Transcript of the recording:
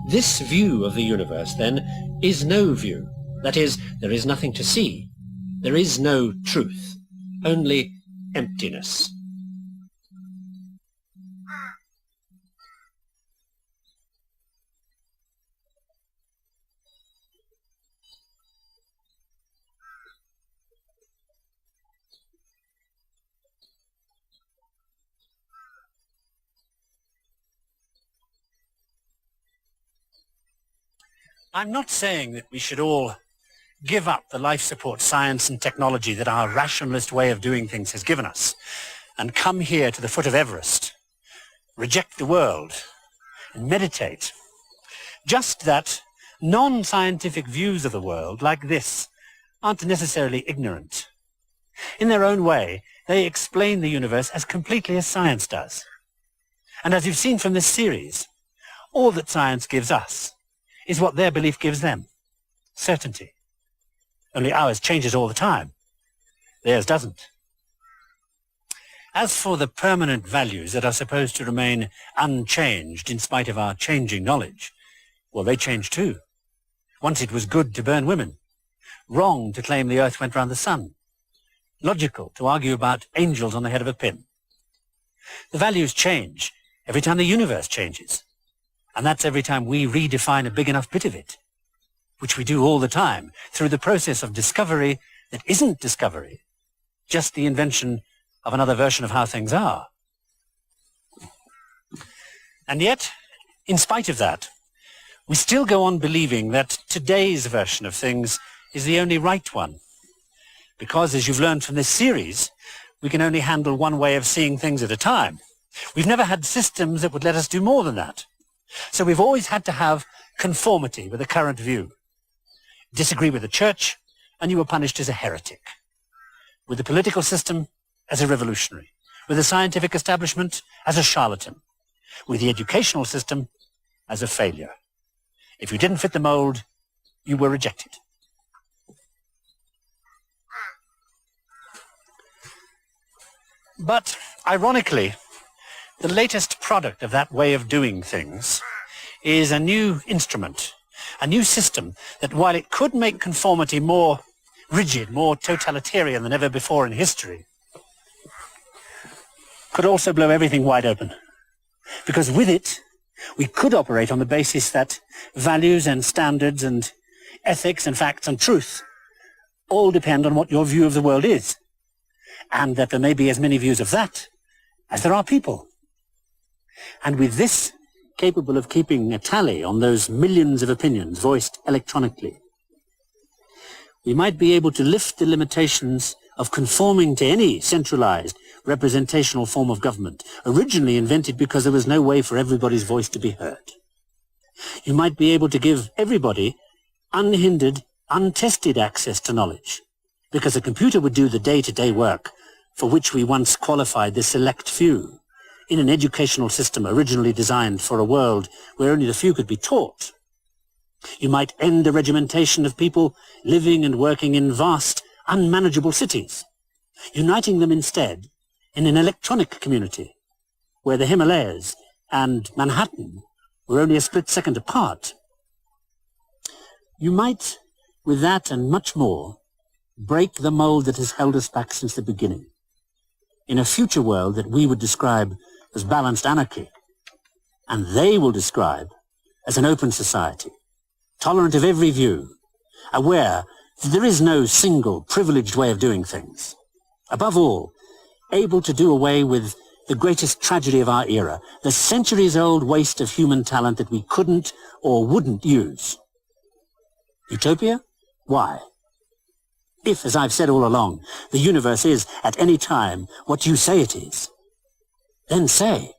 This view of the universe, then, is no view. That is, there is nothing to see. There is no truth, only emptiness. I'm not saying that we should all give up the life support science and technology that our rationalist way of doing things has given us and come here to the foot of Everest, reject the world, and meditate. Just that non-scientific views of the world like this aren't necessarily ignorant. In their own way, they explain the universe as completely as science does. And as you've seen from this series, all that science gives us is what their belief gives them, certainty. Only ours changes all the time. Theirs doesn't. As for the permanent values that are supposed to remain unchanged in spite of our changing knowledge, well, they change too. Once it was good to burn women, wrong to claim the earth went round the sun, logical to argue about angels on the head of a pin. The values change every time the universe changes. And that's every time we redefine a big enough bit of it, which we do all the time through the process of discovery that isn't discovery, just the invention of another version of how things are. And yet, in spite of that, we still go on believing that today's version of things is the only right one. Because, as you've learned from this series, we can only handle one way of seeing things at a time. We've never had systems that would let us do more than that. So we've always had to have conformity with the current view. Disagree with the church, and you were punished as a heretic. With the political system, as a revolutionary. With the scientific establishment, as a charlatan. With the educational system, as a failure. If you didn't fit the mold, you were rejected. But, ironically, the latest product of that way of doing things is a new instrument, a new system that, while it could make conformity more rigid, more totalitarian than ever before in history, could also blow everything wide open. Because with it, we could operate on the basis that values and standards and ethics and facts and truth all depend on what your view of the world is, and that there may be as many views of that as there are people. And with this capable of keeping a tally on those millions of opinions voiced electronically, we might be able to lift the limitations of conforming to any centralized representational form of government, originally invented because there was no way for everybody's voice to be heard. You might be able to give everybody unhindered, untested access to knowledge, because a computer would do the day-to-day work for which we once qualified the select few, in an educational system originally designed for a world where only the few could be taught. You might end the regimentation of people living and working in vast, unmanageable cities, uniting them instead in an electronic community, where the Himalayas and Manhattan were only a split second apart. You might, with that and much more, break the mold that has held us back since the beginning, in a future world that we would describe as balanced anarchy, and they will describe as an open society, tolerant of every view, aware that there is no single privileged way of doing things. Above all, able to do away with the greatest tragedy of our era, the centuries-old waste of human talent that we couldn't or wouldn't use. Utopia? Why? If, as I've said all along, the universe is at any time what you say it is, then say,